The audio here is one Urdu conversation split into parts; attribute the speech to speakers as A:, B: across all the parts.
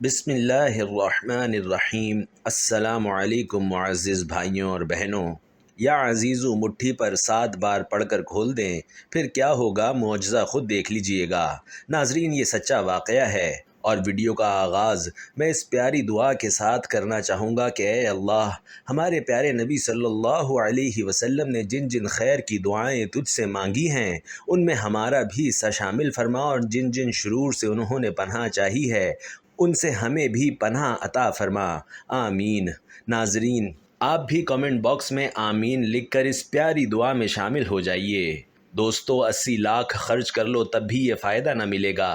A: بسم اللہ الرحمن الرحیم۔ السلام علیکم معزز بھائیوں اور بہنوں۔ یا عزیزو مٹھی پر 7 بار پڑھ کر کھول دیں، پھر کیا ہوگا معجزہ خود دیکھ لیجئے گا۔ ناظرین، یہ سچا واقعہ ہے، اور ویڈیو کا آغاز میں اس پیاری دعا کے ساتھ کرنا چاہوں گا کہ اے اللہ، ہمارے پیارے نبی صلی اللہ علیہ وسلم نے جن جن خیر کی دعائیں تجھ سے مانگی ہیں، ان میں ہمارا بھی حصہ شامل فرما، اور جن جن شرور سے انہوں نے پناہ چاہی ہے ان سے ہمیں بھی پناہ عطا فرما، آمین۔ ناظرین، آپ بھی کامنٹ باکس میں آمین لکھ کر اس پیاری دعا میں شامل ہو جائیے۔ دوستو، 80 لاکھ خرچ کر لو تب بھی یہ فائدہ نہ ملے گا۔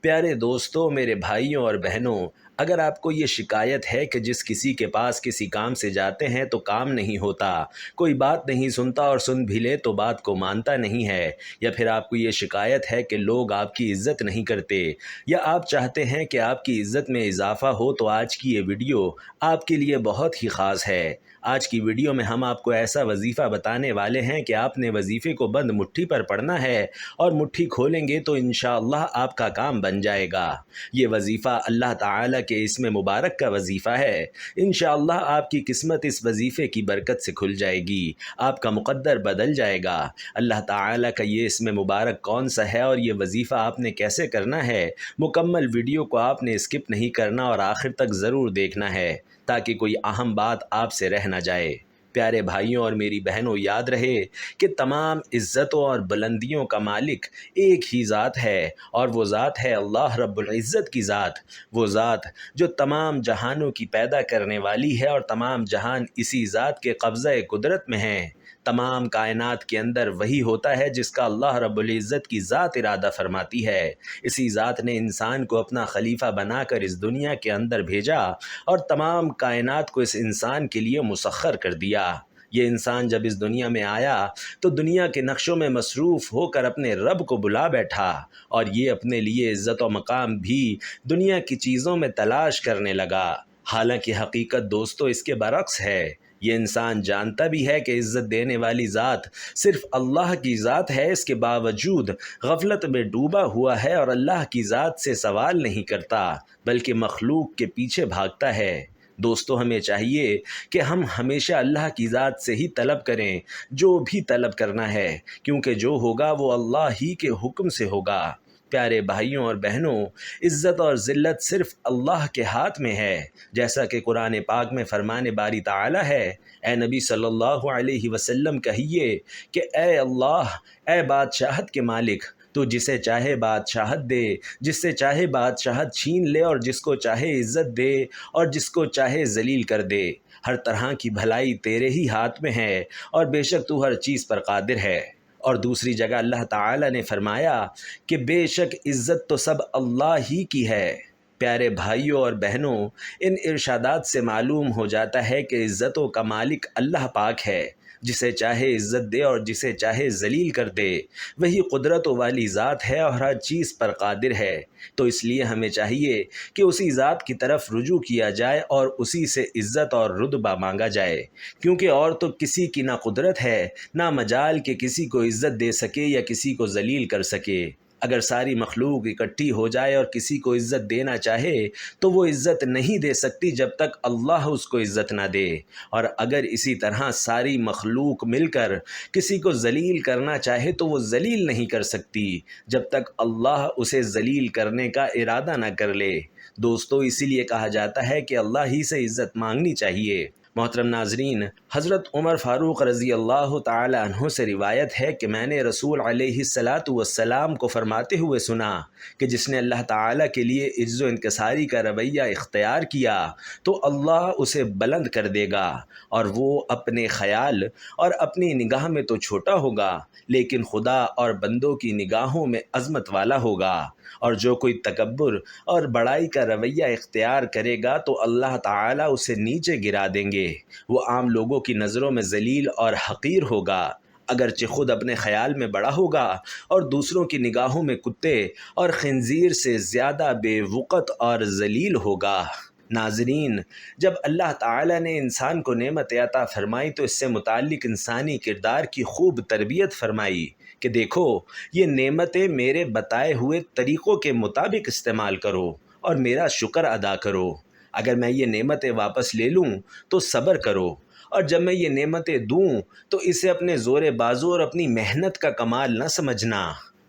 A: پیارے دوستو، میرے بھائیوں اور بہنوں، اگر آپ کو یہ شکایت ہے کہ جس کسی کے پاس کسی کام سے جاتے ہیں تو کام نہیں ہوتا، کوئی بات نہیں سنتا، اور سن بھی لے تو بات کو مانتا نہیں ہے، یا پھر آپ کو یہ شکایت ہے کہ لوگ آپ کی عزت نہیں کرتے، یا آپ چاہتے ہیں کہ آپ کی عزت میں اضافہ ہو، تو آج کی یہ ویڈیو آپ کے لیے بہت ہی خاص ہے۔ آج کی ویڈیو میں ہم آپ کو ایسا وظیفہ بتانے والے ہیں کہ آپ نے وظیفے کو بند مٹھی پر پڑھنا ہے، اور مٹھی کھولیں گے تو انشاءاللہ آپ کا کام بن جائے گا۔ یہ وظیفہ اللہ تعالیٰ کے اسم مبارک کا وظیفہ ہے۔ انشاءاللہ آپ کی قسمت اس وظیفے کی برکت سے کھل جائے گی، آپ کا مقدر بدل جائے گا۔ اللہ تعالیٰ کا یہ اسم مبارک کون سا ہے اور یہ وظیفہ آپ نے کیسے کرنا ہے، مکمل ویڈیو کو آپ نے اسکپ نہیں کرنا اور آخر تک ضرور دیکھنا ہے، تاکہ کوئی اہم بات آپ سے رہ نہ جائے۔ پیارے بھائیوں اور میری بہنوں، یاد رہے کہ تمام عزتوں اور بلندیوں کا مالک ایک ہی ذات ہے، اور وہ ذات ہے اللہ رب العزت کی ذات، وہ ذات جو تمام جہانوں کی پیدا کرنے والی ہے، اور تمام جہان اسی ذات کے قبضہ قدرت میں ہیں۔ تمام کائنات کے اندر وہی ہوتا ہے جس کا اللہ رب العزت کی ذات ارادہ فرماتی ہے۔ اسی ذات نے انسان کو اپنا خلیفہ بنا کر اس دنیا کے اندر بھیجا، اور تمام کائنات کو اس انسان کے لیے مسخر کر دیا۔ یہ انسان جب اس دنیا میں آیا تو دنیا کے نقشوں میں مصروف ہو کر اپنے رب کو بلا بیٹھا، اور یہ اپنے لیے عزت و مقام بھی دنیا کی چیزوں میں تلاش کرنے لگا۔ حالانکہ حقیقت دوستو اس کے برعکس ہے۔ یہ انسان جانتا بھی ہے کہ عزت دینے والی ذات صرف اللہ کی ذات ہے، اس کے باوجود غفلت میں ڈوبا ہوا ہے، اور اللہ کی ذات سے سوال نہیں کرتا بلکہ مخلوق کے پیچھے بھاگتا ہے۔ دوستو، ہمیں چاہیے کہ ہم ہمیشہ اللہ کی ذات سے ہی طلب کریں جو بھی طلب کرنا ہے، کیونکہ جو ہوگا وہ اللہ ہی کے حکم سے ہوگا۔ پیارے بھائیوں اور بہنوں، عزت اور ذلت صرف اللہ کے ہاتھ میں ہے، جیسا کہ قرآن پاک میں فرمان باری تعالی ہے۔ اے نبی صلی اللہ علیہ وسلم کہیے کہ اے اللہ، اے بادشاہت کے مالک، تو جسے چاہے بادشاہت دے، جس سے چاہے بادشاہت چھین لے، اور جس کو چاہے عزت دے، اور جس کو چاہے ذلیل کر دے۔ ہر طرح کی بھلائی تیرے ہی ہاتھ میں ہے، اور بے شک تو ہر چیز پر قادر ہے۔ اور دوسری جگہ اللہ تعالی نے فرمایا کہ بے شک عزت تو سب اللہ ہی کی ہے۔ پیارے بھائیوں اور بہنوں، ان ارشادات سے معلوم ہو جاتا ہے کہ عزتوں کا مالک اللہ پاک ہے، جسے چاہے عزت دے اور جسے چاہے ذلیل کر دے۔ وہی قدرتوں والی ذات ہے اور ہر چیز پر قادر ہے، تو اس لیے ہمیں چاہیے کہ اسی ذات کی طرف رجوع کیا جائے اور اسی سے عزت اور رتبہ مانگا جائے، کیونکہ اور تو کسی کی نہ قدرت ہے نہ مجال کہ کسی کو عزت دے سکے یا کسی کو ذلیل کر سکے۔ اگر ساری مخلوق اکٹھی ہو جائے اور کسی کو عزت دینا چاہے تو وہ عزت نہیں دے سکتی جب تک اللہ اس کو عزت نہ دے، اور اگر اسی طرح ساری مخلوق مل کر کسی کو ذلیل کرنا چاہے تو وہ ذلیل نہیں کر سکتی جب تک اللہ اسے ذلیل کرنے کا ارادہ نہ کر لے۔ دوستو، اسی لیے کہا جاتا ہے کہ اللہ ہی سے عزت مانگنی چاہیے۔ محترم ناظرین، حضرت عمر فاروق رضی اللہ تعالی عنہ سے روایت ہے کہ میں نے رسول علیہ الصلاۃ والسلام کو فرماتے ہوئے سنا کہ جس نے اللہ تعالیٰ کے لیے عجز و انکساری کا رویہ اختیار کیا تو اللہ اسے بلند کر دے گا، اور وہ اپنے خیال اور اپنی نگاہ میں تو چھوٹا ہوگا لیکن خدا اور بندوں کی نگاہوں میں عظمت والا ہوگا۔ اور جو کوئی تکبر اور بڑائی کا رویہ اختیار کرے گا تو اللہ تعالیٰ اسے نیچے گرا دیں گے، وہ عام لوگوں کی نظروں میں ذلیل اور حقیر ہوگا، اگرچہ خود اپنے خیال میں بڑا ہوگا اور دوسروں کی نگاہوں میں کتے اور خنزیر سے زیادہ بے وقت اور ذلیل ہوگا۔ ناظرین، جب اللہ تعالیٰ نے انسان کو نعمت عطا فرمائی تو اس سے متعلق انسانی کردار کی خوب تربیت فرمائی کہ دیکھو، یہ نعمتیں میرے بتائے ہوئے طریقوں کے مطابق استعمال کرو، اور میرا شکر ادا کرو۔ اگر میں یہ نعمتیں واپس لے لوں تو صبر کرو، اور جب میں یہ نعمتیں دوں تو اسے اپنے زور بازو اور اپنی محنت کا کمال نہ سمجھنا،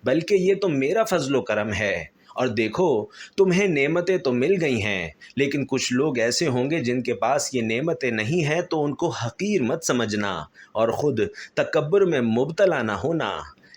A: بلکہ یہ تو میرا فضل و کرم ہے۔ اور دیکھو، تمہیں نعمتیں تو مل گئی ہیں، لیکن کچھ لوگ ایسے ہوں گے جن کے پاس یہ نعمتیں نہیں ہیں، تو ان کو حقیر مت سمجھنا اور خود تکبر میں مبتلا نہ ہونا۔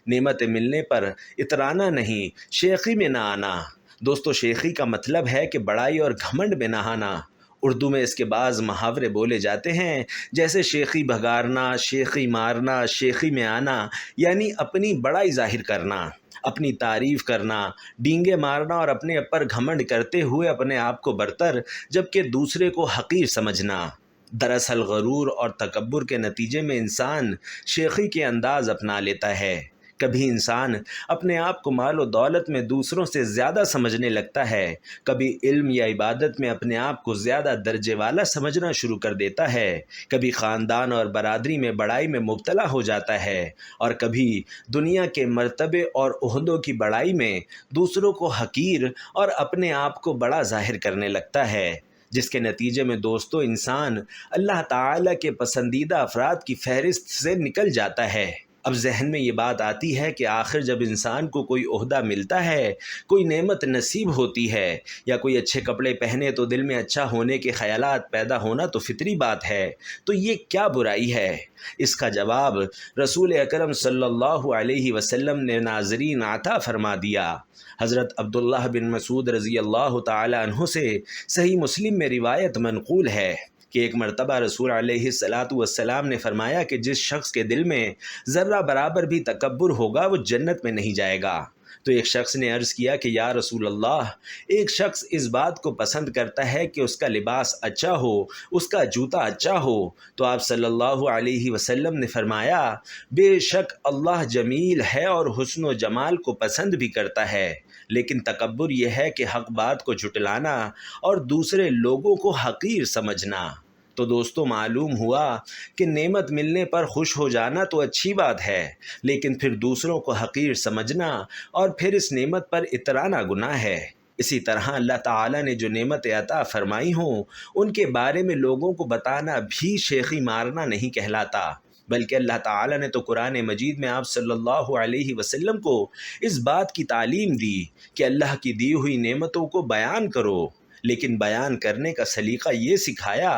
A: نعمتیں ملنے پر اترانا نہیں، شیخی میں نہ آنا۔ دوستو، شیخی کا مطلب ہے کہ بڑائی اور گھمنڈ میں نہ آنا۔ اردو میں اس کے بعض محاورے بولے جاتے ہیں، جیسے شیخی بھگارنا، شیخی مارنا، شیخی میں آنا، یعنی اپنی بڑائی ظاہر کرنا، اپنی تعریف کرنا، ڈینگے مارنا اور اپنے پر گھمنڈ کرتے ہوئے اپنے آپ کو برتر جبکہ دوسرے کو حقیر سمجھنا۔ دراصل غرور اور تکبر کے نتیجے میں انسان شیخی کے انداز اپنا لیتا ہے۔ کبھی انسان اپنے آپ کو مال و دولت میں دوسروں سے زیادہ سمجھنے لگتا ہے، کبھی علم یا عبادت میں اپنے آپ کو زیادہ درجے والا سمجھنا شروع کر دیتا ہے، کبھی خاندان اور برادری میں بڑائی میں مبتلا ہو جاتا ہے، اور کبھی دنیا کے مرتبے اور عہدوں کی بڑائی میں دوسروں کو حقیر اور اپنے آپ کو بڑا ظاہر کرنے لگتا ہے، جس کے نتیجے میں دوستو انسان اللہ تعالیٰ کے پسندیدہ افراد کی فہرست سے نکل جاتا ہے۔ اب ذہن میں یہ بات آتی ہے کہ آخر جب انسان کو کوئی عہدہ ملتا ہے، کوئی نعمت نصیب ہوتی ہے، یا کوئی اچھے کپڑے پہنے تو دل میں اچھا ہونے کے خیالات پیدا ہونا تو فطری بات ہے، تو یہ کیا برائی ہے؟ اس کا جواب رسول اکرم صلی اللہ علیہ وسلم نے ناظرین عطا فرما دیا۔ حضرت عبداللہ بن مسعود رضی اللہ تعالی عنہ سے صحیح مسلم میں روایت منقول ہے کہ ایک مرتبہ رسول علیہ السلام نے فرمایا کہ جس شخص کے دل میں ذرہ برابر بھی تکبر ہوگا وہ جنت میں نہیں جائے گا۔ تو ایک شخص نے عرض کیا کہ یا رسول اللہ، ایک شخص اس بات کو پسند کرتا ہے کہ اس کا لباس اچھا ہو، اس کا جوتا اچھا ہو، تو آپ صلی اللہ علیہ وسلم نے فرمایا، بے شک اللہ جمیل ہے اور حسن و جمال کو پسند بھی کرتا ہے، لیکن تکبر یہ ہے کہ حق بات کو جھٹلانا اور دوسرے لوگوں کو حقیر سمجھنا۔ تو دوستو، معلوم ہوا کہ نعمت ملنے پر خوش ہو جانا تو اچھی بات ہے، لیکن پھر دوسروں کو حقیر سمجھنا اور پھر اس نعمت پر اترانا گناہ ہے۔ اسی طرح اللہ تعالیٰ نے جو نعمتیں عطا فرمائی ہوں ان کے بارے میں لوگوں کو بتانا بھی شیخی مارنا نہیں کہلاتا، بلکہ اللہ تعالیٰ نے تو قرآن مجید میں آپ صلی اللہ علیہ وسلم کو اس بات کی تعلیم دی کہ اللہ کی دی ہوئی نعمتوں کو بیان کرو، لیکن بیان کرنے کا سلیقہ یہ سکھایا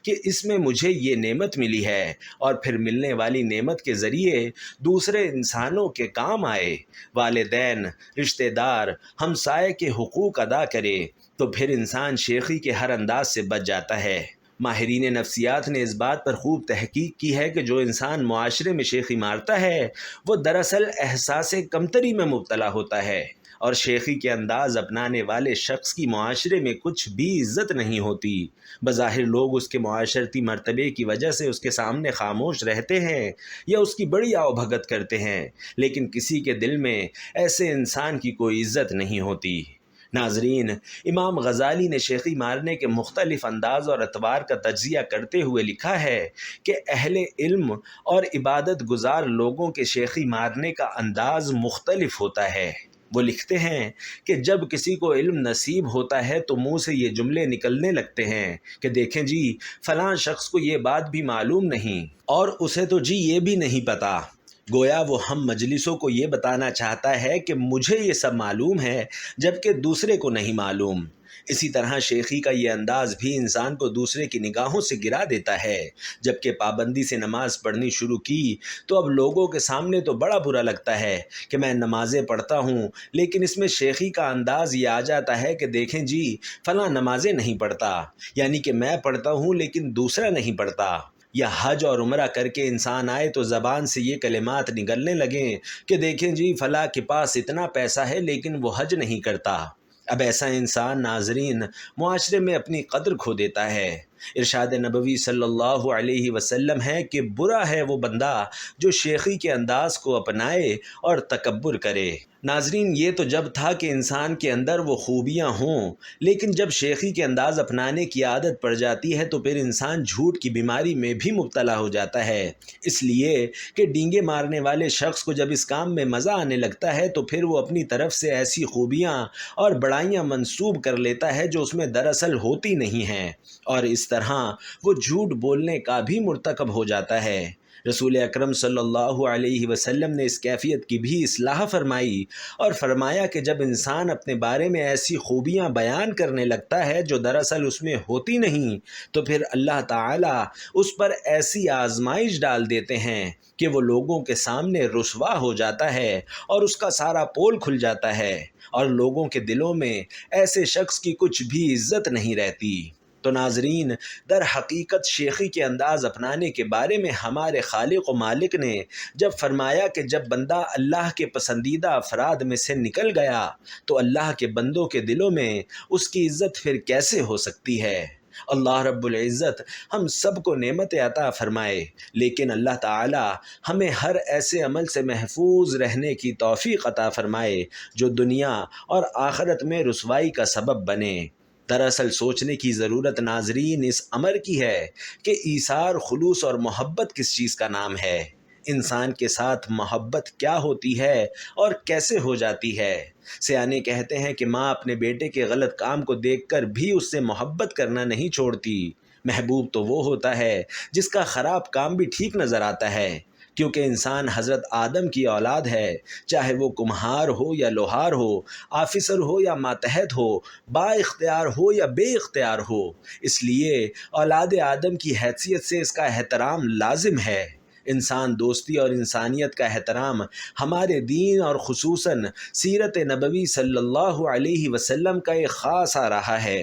A: کہ اس میں مجھے یہ نعمت ملی ہے، اور پھر ملنے والی نعمت کے ذریعے دوسرے انسانوں کے کام آئے، والدین، رشتہ دار، ہمسائے کے حقوق ادا کرے، تو پھر انسان شیخی کے ہر انداز سے بچ جاتا ہے۔ ماہرین نفسیات نے اس بات پر خوب تحقیق کی ہے کہ جو انسان معاشرے میں شیخی مارتا ہے وہ دراصل احساس کمتری میں مبتلا ہوتا ہے، اور شیخی کے انداز اپنانے والے شخص کی معاشرے میں کچھ بھی عزت نہیں ہوتی۔ بظاہر لوگ اس کے معاشرتی مرتبے کی وجہ سے اس کے سامنے خاموش رہتے ہیں یا اس کی بڑی آؤ بھگت کرتے ہیں، لیکن کسی کے دل میں ایسے انسان کی کوئی عزت نہیں ہوتی۔ ناظرین، امام غزالی نے شیخی مارنے کے مختلف انداز اور اطوار کا تجزیہ کرتے ہوئے لکھا ہے کہ اہل علم اور عبادت گزار لوگوں کے شیخی مارنے کا انداز مختلف ہوتا ہے۔ وہ لکھتے ہیں کہ جب کسی کو علم نصیب ہوتا ہے تو منہ سے یہ جملے نکلنے لگتے ہیں کہ دیکھیں جی، فلاں شخص کو یہ بات بھی معلوم نہیں، اور اسے تو جی یہ بھی نہیں پتہ۔ گویا وہ ہم مجلسوں کو یہ بتانا چاہتا ہے کہ مجھے یہ سب معلوم ہے جبکہ دوسرے کو نہیں معلوم۔ اسی طرح شیخی کا یہ انداز بھی انسان کو دوسرے کی نگاہوں سے گرا دیتا ہے۔ جبکہ پابندی سے نماز پڑھنی شروع کی تو اب لوگوں کے سامنے تو بڑا برا لگتا ہے کہ میں نمازیں پڑھتا ہوں، لیکن اس میں شیخی کا انداز یہ آ جاتا ہے کہ دیکھیں جی، فلاں نمازیں نہیں پڑھتا، یعنی کہ میں پڑھتا ہوں لیکن دوسرا نہیں پڑھتا۔ یا حج اور عمرہ کر کے انسان آئے تو زبان سے یہ کلمات نکلنے لگیں کہ دیکھیں جی، فلاں کے پاس اتنا پیسہ ہے لیکن وہ حج نہیں کرتا۔ اب ایسا انسان ناظرین معاشرے میں اپنی قدر کھو دیتا ہے۔ ارشاد نبوی صلی اللہ علیہ وسلم ہے کہ برا ہے وہ بندہ جو شیخی کے انداز کو اپنائے اور تکبر کرے۔ ناظرین، یہ تو جب تھا کہ انسان کے اندر وہ خوبیاں ہوں، لیکن جب شیخی کے انداز اپنانے کی عادت پڑ جاتی ہے تو پھر انسان جھوٹ کی بیماری میں بھی مبتلا ہو جاتا ہے۔ اس لیے کہ ڈینگے مارنے والے شخص کو جب اس کام میں مزہ آنے لگتا ہے تو پھر وہ اپنی طرف سے ایسی خوبیاں اور بڑائیاں منسوب کر لیتا ہے جو اس میں دراصل ہوتی نہیں ہیں، اور اس طرح وہ جھوٹ بولنے کا بھی مرتکب ہو جاتا ہے۔ رسول اکرم صلی اللہ علیہ وسلم نے اس کیفیت کی بھی اصلاح فرمائی اور فرمایا کہ جب انسان اپنے بارے میں ایسی خوبیاں بیان کرنے لگتا ہے جو دراصل اس میں ہوتی نہیں تو پھر اللہ تعالیٰ اس پر ایسی آزمائش ڈال دیتے ہیں کہ وہ لوگوں کے سامنے رسوا ہو جاتا ہے اور اس کا سارا پول کھل جاتا ہے، اور لوگوں کے دلوں میں ایسے شخص کی کچھ بھی عزت نہیں رہتی۔ تو ناظرین، در حقیقت شیخی کے انداز اپنانے کے بارے میں ہمارے خالق و مالک نے جب فرمایا کہ جب بندہ اللہ کے پسندیدہ افراد میں سے نکل گیا تو اللہ کے بندوں کے دلوں میں اس کی عزت پھر کیسے ہو سکتی ہے؟ اللہ رب العزت ہم سب کو نعمت عطا فرمائے، لیکن اللہ تعالی ہمیں ہر ایسے عمل سے محفوظ رہنے کی توفیق عطا فرمائے جو دنیا اور آخرت میں رسوائی کا سبب بنے۔ دراصل سوچنے کی ضرورت ناظرین اس امر کی ہے کہ ایثار، خلوص اور محبت کس چیز کا نام ہے؟ انسان کے ساتھ محبت کیا ہوتی ہے اور کیسے ہو جاتی ہے؟ سیانے کہتے ہیں کہ ماں اپنے بیٹے کے غلط کام کو دیکھ کر بھی اس سے محبت کرنا نہیں چھوڑتی۔ محبوب تو وہ ہوتا ہے جس کا خراب کام بھی ٹھیک نظر آتا ہے، کیونکہ انسان حضرت آدم کی اولاد ہے، چاہے وہ کمہار ہو یا لوہار ہو، آفیسر ہو یا ماتحت ہو، با اختیار ہو یا بے اختیار ہو۔ اس لیے اولاد آدم کی حیثیت سے اس کا احترام لازم ہے۔ انسان دوستی اور انسانیت کا احترام ہمارے دین اور خصوصاً سیرت نبوی صلی اللہ علیہ وسلم کا ایک خاصہ رہا ہے۔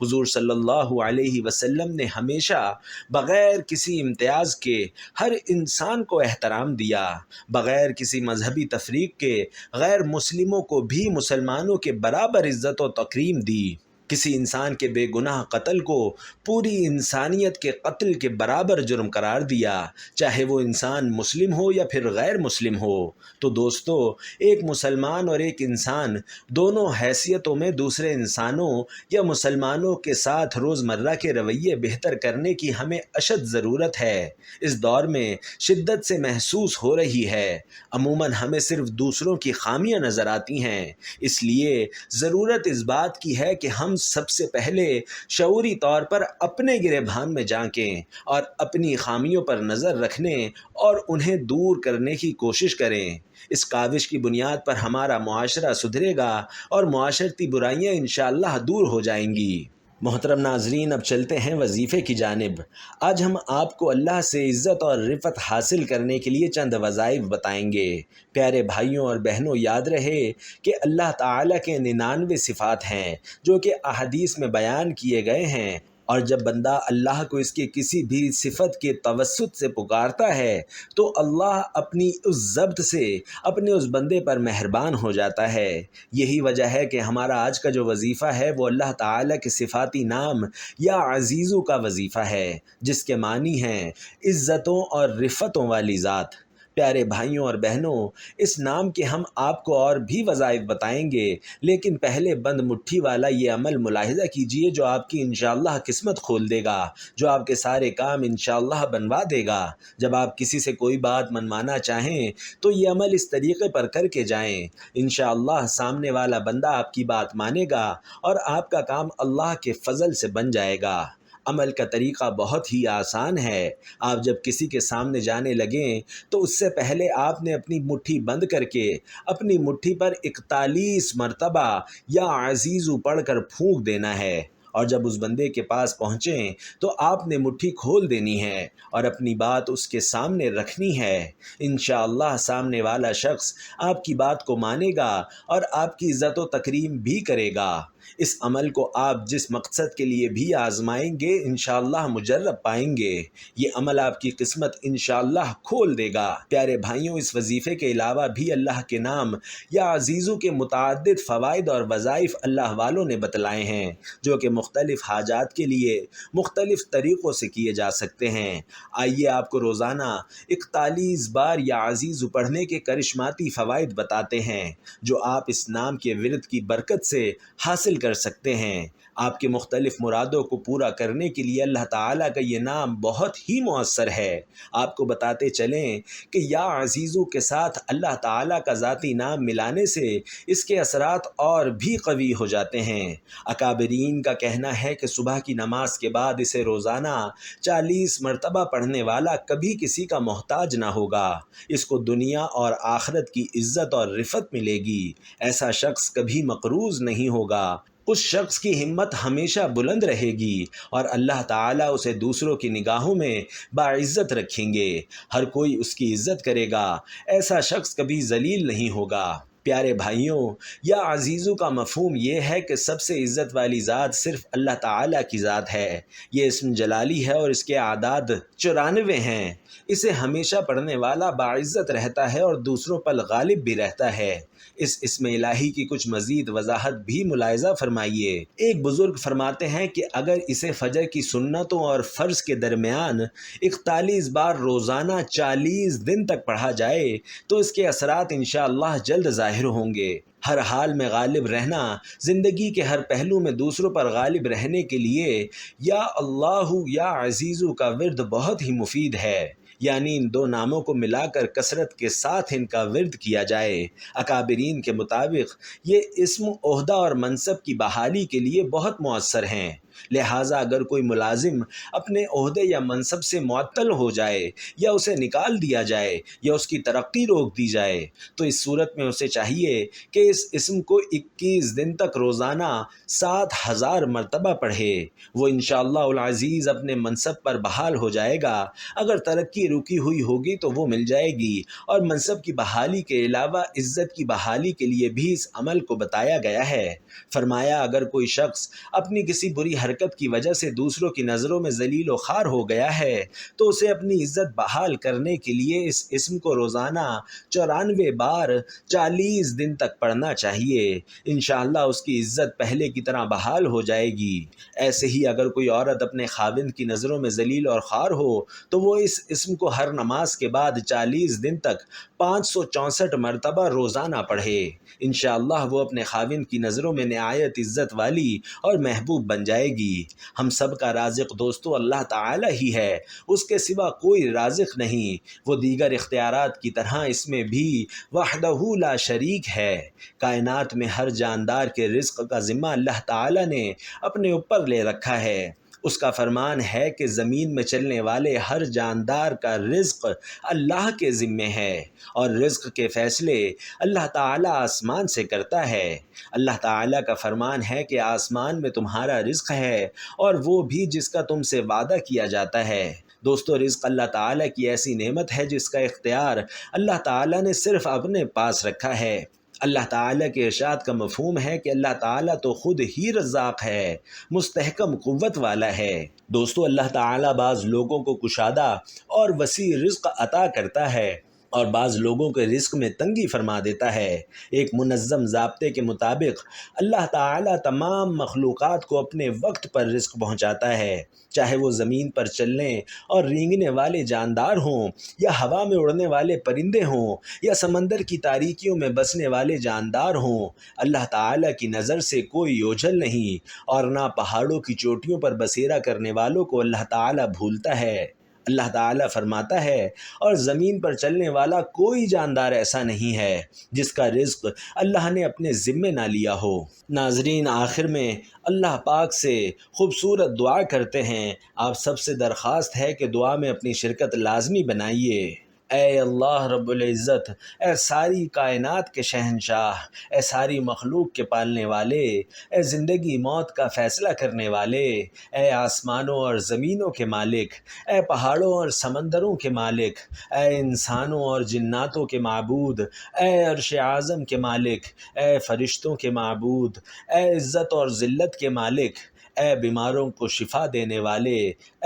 A: حضور صلی اللہ علیہ وسلم نے ہمیشہ بغیر کسی امتیاز کے ہر انسان کو احترام دیا، بغیر کسی مذہبی تفریق کے غیر مسلموں کو بھی مسلمانوں کے برابر عزت و تکریم دی۔ کسی انسان کے بے گناہ قتل کو پوری انسانیت کے قتل کے برابر جرم قرار دیا، چاہے وہ انسان مسلم ہو یا پھر غیر مسلم ہو۔ تو دوستو، ایک مسلمان اور ایک انسان دونوں حیثیتوں میں دوسرے انسانوں یا مسلمانوں کے ساتھ روزمرہ کے رویے بہتر کرنے کی ہمیں اشد ضرورت ہے۔ اس دور میں شدت سے محسوس ہو رہی ہے۔ عموماً ہمیں صرف دوسروں کی خامیاں نظر آتی ہیں، اس لیے ضرورت اس بات کی ہے کہ ہم سب سے پہلے شعوری طور پر اپنے گریبان میں جھانکیں اور اپنی خامیوں پر نظر رکھنے اور انہیں دور کرنے کی کوشش کریں۔ اس کاوش کی بنیاد پر ہمارا معاشرہ سدھرے گا اور معاشرتی برائیاں انشاءاللہ دور ہو جائیں گی۔ محترم ناظرین، اب چلتے ہیں وظیفے کی جانب۔ آج ہم آپ کو اللہ سے عزت اور رفعت حاصل کرنے کے لیے چند وظائف بتائیں گے۔ پیارے بھائیوں اور بہنوں، یاد رہے کہ اللہ تعالیٰ کے 99 صفات ہیں جو کہ احادیث میں بیان کیے گئے ہیں، اور جب بندہ اللہ کو اس کے کسی بھی صفت کے توسط سے پکارتا ہے تو اللہ اپنی اس ضبط سے اپنے اس بندے پر مہربان ہو جاتا ہے۔ یہی وجہ ہے کہ ہمارا آج کا جو وظیفہ ہے وہ اللہ تعالیٰ کے صفاتی نام یا عزیزو کا وظیفہ ہے، جس کے معنی ہیں عزتوں اور رفتوں والی ذات۔ پیارے بھائیوں اور بہنوں، اس نام کے ہم آپ کو اور بھی وظائف بتائیں گے، لیکن پہلے بند مٹھی والا یہ عمل ملاحظہ کیجئے جو آپ کی انشاءاللہ قسمت کھول دے گا، جو آپ کے سارے کام انشاءاللہ بنوا دے گا۔ جب آپ کسی سے کوئی بات منوانا چاہیں تو یہ عمل اس طریقے پر کر کے جائیں، انشاءاللہ سامنے والا بندہ آپ کی بات مانے گا اور آپ کا کام اللہ کے فضل سے بن جائے گا۔ عمل کا طریقہ بہت ہی آسان ہے۔ آپ جب کسی کے سامنے جانے لگیں تو اس سے پہلے آپ نے اپنی مٹھی بند کر کے اپنی مٹھی پر 41 مرتبہ یا عزیزو پڑھ کر پھونک دینا ہے، اور جب اس بندے کے پاس پہنچیں تو آپ نے مٹھی کھول دینی ہے اور اپنی بات اس کے سامنے رکھنی ہے۔ انشاءاللہ سامنے والا شخص آپ کی بات کو مانے گا اور آپ کی عزت و تکریم بھی کرے گا۔ اس عمل کو آپ جس مقصد کے لیے بھی آزمائیں گے انشاءاللہ مجرب پائیں گے۔ یہ عمل آپ کی قسمت انشاءاللہ کھول دے گا۔ پیارے بھائیوں، اس وظیفے کے علاوہ بھی اللہ کے نام یا عزیزوں کے متعدد فوائد اور وظائف اللہ والوں نے بتلائے ہیں، جو کہ مختلف حاجات کے لیے مختلف طریقوں سے کیے جا سکتے ہیں۔ آئیے آپ کو روزانہ 41 بار یا عزیز پڑھنے کے کرشماتی فوائد بتاتے ہیں، جو آپ اس نام کے ورد کی برکت سے حاصل کر سکتے ہیں۔ آپ کے مختلف مرادوں کو پورا کرنے کے لیے اللہ تعالیٰ کا یہ نام بہت ہی مؤثر ہے۔ آپ کو بتاتے چلیں کہ یا عزیزوں کے ساتھ اللہ تعالیٰ کا ذاتی نام ملانے سے اس کے اثرات اور بھی قوی ہو جاتے ہیں۔ اکابرین کا کہنا ہے کہ صبح کی نماز کے بعد اسے روزانہ 40 مرتبہ پڑھنے والا کبھی کسی کا محتاج نہ ہوگا۔ اس کو دنیا اور آخرت کی عزت اور رفعت ملے گی۔ ایسا شخص کبھی مقروض نہیں ہوگا۔ اس شخص کی ہمت ہمیشہ بلند رہے گی اور اللہ تعالیٰ اسے دوسروں کی نگاہوں میں باعزت رکھیں گے۔ ہر کوئی اس کی عزت کرے گا۔ ایسا شخص کبھی ذلیل نہیں ہوگا۔ پیارے بھائیوں، یا عزیزوں کا مفہوم یہ ہے کہ سب سے عزت والی ذات صرف اللہ تعالیٰ کی ذات ہے۔ یہ اسم جلالی ہے اور اس کے اعداد 94 ہیں۔ اسے ہمیشہ پڑھنے والا باعزت رہتا ہے اور دوسروں پر غالب بھی رہتا ہے۔ اس اسم الہی کی کچھ مزید وضاحت بھی ملاحظہ فرمائیے۔ ایک بزرگ فرماتے ہیں کہ اگر اسے فجر کی سنتوں اور فرض کے درمیان 41 بار روزانہ 40 دن تک پڑھا جائے تو اس کے اثرات انشاءاللہ جلد ظاہر ہوں گے۔ ہر حال میں غالب رہنا، زندگی کے ہر پہلو میں دوسروں پر غالب رہنے کے لیے یا اللہ یا عزیزو کا ورد بہت ہی مفید ہے۔ یعنی ان دو ناموں کو ملا کر کثرت کے ساتھ ان کا ورد کیا جائے۔ اکابرین کے مطابق یہ اسم عہدہ اور منصب کی بحالی کے لیے بہت مؤثر ہیں۔ لہٰذا اگر کوئی ملازم اپنے عہدے یا منصب سے معطل ہو جائے یا اسے نکال دیا جائے یا اس کی ترقی روک دی جائے تو اس صورت میں اسے چاہیے کہ اس اسم کو 21 دن تک روزانہ 7000 مرتبہ پڑھے۔ وہ انشاءاللہ العزیز اپنے منصب پر بحال ہو جائے گا۔ اگر ترقی رکی ہوئی ہوگی تو وہ مل جائے گی، اور منصب کی بحالی کے علاوہ عزت کی بحالی کے لیے بھی اس عمل کو بتایا گیا ہے۔ فرمایا اگر کوئی شخص اپنی کسی بری حرکت کی وجہ سے دوسروں کی نظروں میں ذلیل و خوار ہو گیا ہے تو اسے اپنی عزت بحال کرنے کے لیے اس اسم کو روزانہ 94 بار 40 دن تک پڑھنا چاہیے۔ انشاءاللہ اس کی عزت پہلے کی طرح بحال ہو جائے گی۔ ایسے ہی اگر کوئی عورت اپنے خاوند کی نظروں میں ذلیل اور خوار ہو تو وہ اس اسم کو ہر نماز کے بعد 40 دن تک 564 مرتبہ روزانہ پڑھے۔ انشاءاللہ وہ اپنے خاوند کی نظروں میں نہایت عزت والی اور محبوب بن جائے گی۔ ہم سب کا رازق دوستو اللہ تعالی ہی ہے، اس کے سوا کوئی رازق نہیں۔ وہ دیگر اختیارات کی طرح اس میں بھی وحدہ لا شریک ہے۔ کائنات میں ہر جاندار کے رزق کا ذمہ اللہ تعالی نے اپنے اوپر لے رکھا ہے۔ اس کا فرمان ہے کہ زمین میں چلنے والے ہر جاندار کا رزق اللہ کے ذمے ہے، اور رزق کے فیصلے اللہ تعالیٰ آسمان سے کرتا ہے۔ اللہ تعالیٰ کا فرمان ہے کہ آسمان میں تمہارا رزق ہے اور وہ بھی جس کا تم سے وعدہ کیا جاتا ہے۔ دوستو، رزق اللہ تعالیٰ کی ایسی نعمت ہے جس کا اختیار اللہ تعالیٰ نے صرف اپنے پاس رکھا ہے۔ اللہ تعالیٰ کے ارشاد کا مفہوم ہے کہ اللہ تعالیٰ تو خود ہی رزاق ہے، مستحکم قوت والا ہے۔ دوستو، اللہ تعالیٰ بعض لوگوں کو کشادہ اور وسیع رزق عطا کرتا ہے اور بعض لوگوں کے رزق میں تنگی فرما دیتا ہے۔ ایک منظم ضابطے کے مطابق اللہ تعالیٰ تمام مخلوقات کو اپنے وقت پر رزق پہنچاتا ہے، چاہے وہ زمین پر چلنے اور رینگنے والے جاندار ہوں، یا ہوا میں اڑنے والے پرندے ہوں، یا سمندر کی تاریکیوں میں بسنے والے جاندار ہوں۔ اللہ تعالیٰ کی نظر سے کوئی اوجھل نہیں، اور نہ پہاڑوں کی چوٹیوں پر بسیرا کرنے والوں کو اللہ تعالیٰ بھولتا ہے۔ اللہ تعالیٰ فرماتا ہے اور زمین پر چلنے والا کوئی جاندار ایسا نہیں ہے جس کا رزق اللہ نے اپنے ذمے نہ لیا ہو۔ ناظرین، آخر میں اللہ پاک سے خوبصورت دعا کرتے ہیں۔ آپ سب سے درخواست ہے کہ دعا میں اپنی شرکت لازمی بنائیے۔ اے اللہ رب العزت، اے ساری کائنات کے شہنشاہ، اے ساری مخلوق کے پالنے والے، اے زندگی موت کا فیصلہ کرنے والے، اے آسمانوں اور زمینوں کے مالک، اے پہاڑوں اور سمندروں کے مالک، اے انسانوں اور جناتوں کے معبود، اے عرش اعظم کے مالک، اے فرشتوں کے معبود، اے عزت اور ذلت کے مالک، اے بیماروں کو شفا دینے والے،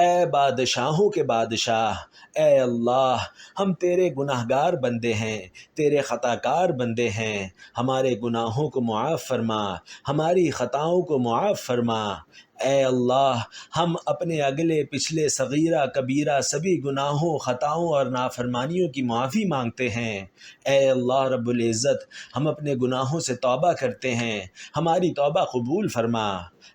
A: اے بادشاہوں کے بادشاہ، اے اللہ، ہم تیرے گناہ گار بندے ہیں، تیرے خطا کار بندے ہیں، ہمارے گناہوں کو معاف فرما، ہماری خطاؤں کو معاف فرما۔ اے اللہ، ہم اپنے اگلے پچھلے صغیرہ کبیرہ سبھی گناہوں، خطاؤں اور نافرمانیوں کی معافی مانگتے ہیں۔ اے اللہ رب العزت، ہم اپنے گناہوں سے توبہ کرتے ہیں، ہماری توبہ قبول فرما۔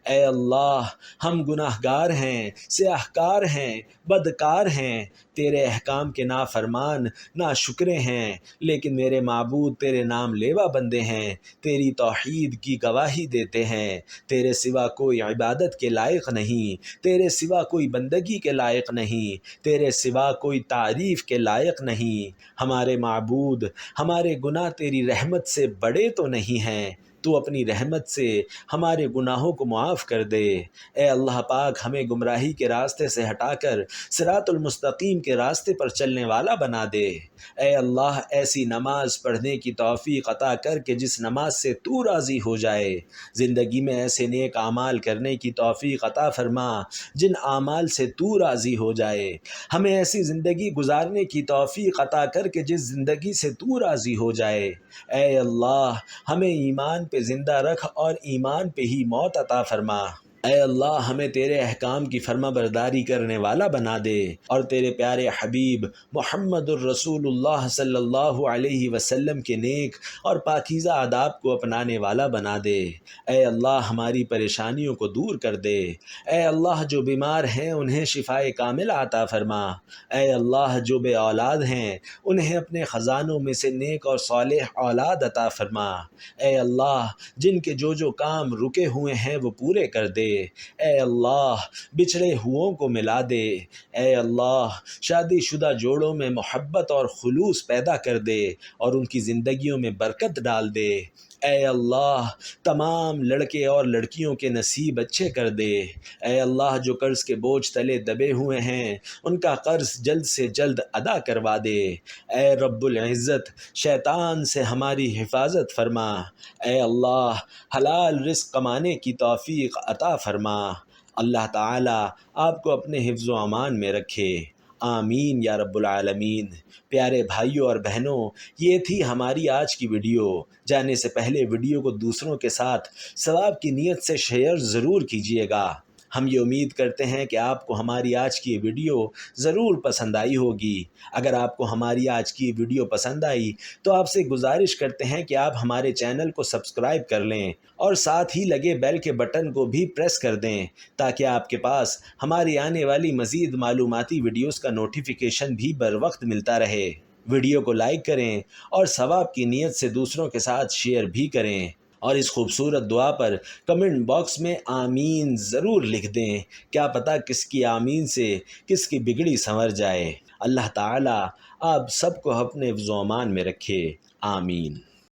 A: اے اللہ، ہم گناہ گار ہیں، سیاہ کار ہیں، بدکار ہیں، تیرے احکام کے نافرمان، ناشکرے ہیں، لیکن میرے معبود تیرے نام لیوا بندے ہیں، تیری توحید کی گواہی دیتے ہیں۔ تیرے سوا کوئی عبادت کے لائق نہیں، تیرے سوا کوئی بندگی کے لائق نہیں، تیرے سوا کوئی تعریف کے لائق نہیں۔ ہمارے معبود، ہمارے گناہ تیری رحمت سے بڑے تو نہیں ہیں، تو اپنی رحمت سے ہمارے گناہوں کو معاف کر دے۔ اے اللہ پاک، ہمیں گمراہی کے راستے سے ہٹا کر صراط المستقیم کے راستے پر چلنے والا بنا دے۔ اے اللہ، ایسی نماز پڑھنے کی توفیق عطا کر کے جس نماز سے تو راضی ہو جائے، زندگی میں ایسے نیک اعمال کرنے کی توفیق عطا فرما جن اعمال سے تو راضی ہو جائے۔ ہمیں ایسی زندگی گزارنے کی توفیق عطا کر کے جس زندگی سے تو راضی ہو جائے۔ اے اللہ، ہمیں ایمان پہ زندہ رکھ اور ایمان پہ ہی موت عطا فرما۔ اے اللہ، ہمیں تیرے احکام کی فرما برداری کرنے والا بنا دے اور تیرے پیارے حبیب محمد الرسول اللہ صلی اللہ علیہ وسلم کے نیک اور پاکیزہ آداب کو اپنانے والا بنا دے۔ اے اللہ، ہماری پریشانیوں کو دور کر دے۔ اے اللہ، جو بیمار ہیں انہیں شفائے کامل عطا فرما۔ اے اللہ، جو بے اولاد ہیں انہیں اپنے خزانوں میں سے نیک اور صالح اولاد عطا فرما۔ اے اللہ، جن کے جو کام رکے ہوئے ہیں وہ پورے کر دے۔ اے اللہ، بچھڑے ہوئوں کو ملا دے۔ اے اللہ، شادی شدہ جوڑوں میں محبت اور خلوص پیدا کر دے اور ان کی زندگیوں میں برکت ڈال دے۔ اے اللہ، تمام لڑکے اور لڑکیوں کے نصیب اچھے کر دے۔ اے اللہ، جو قرض کے بوجھ تلے دبے ہوئے ہیں ان کا قرض جلد سے جلد ادا کروا دے۔ اے رب العزت، شیطان سے ہماری حفاظت فرما۔ اے اللہ، حلال رزق کمانے کی توفیق عطا فرما۔ اللہ تعالیٰ آپ کو اپنے حفظ و امان میں رکھے۔ آمین یا رب العالمین۔ پیارے بھائیوں اور بہنوں، یہ تھی ہماری آج کی ویڈیو۔ جانے سے پہلے ویڈیو کو دوسروں کے ساتھ ثواب کی نیت سے شیئر ضرور کیجیے گا۔ ہم یہ امید کرتے ہیں کہ آپ کو ہماری آج کی ویڈیو ضرور پسند آئی ہوگی۔ اگر آپ کو ہماری آج کی ویڈیو پسند آئی تو آپ سے گزارش کرتے ہیں کہ آپ ہمارے چینل کو سبسکرائب کر لیں اور ساتھ ہی لگے بیل کے بٹن کو بھی پریس کر دیں تاکہ آپ کے پاس ہماری آنے والی مزید معلوماتی ویڈیوز کا نوٹیفیکیشن بھی بر وقت ملتا رہے۔ ویڈیو کو لائک کریں اور ثواب کی نیت سے دوسروں کے ساتھ شیئر بھی کریں، اور اس خوبصورت دعا پر کمنٹ باکس میں آمین ضرور لکھ دیں۔ کیا پتہ کس کی آمین سے کس کی بگڑی سنور جائے۔ اللہ تعالیٰ آپ سب کو اپنے حفظ و امان میں رکھے۔ آمین۔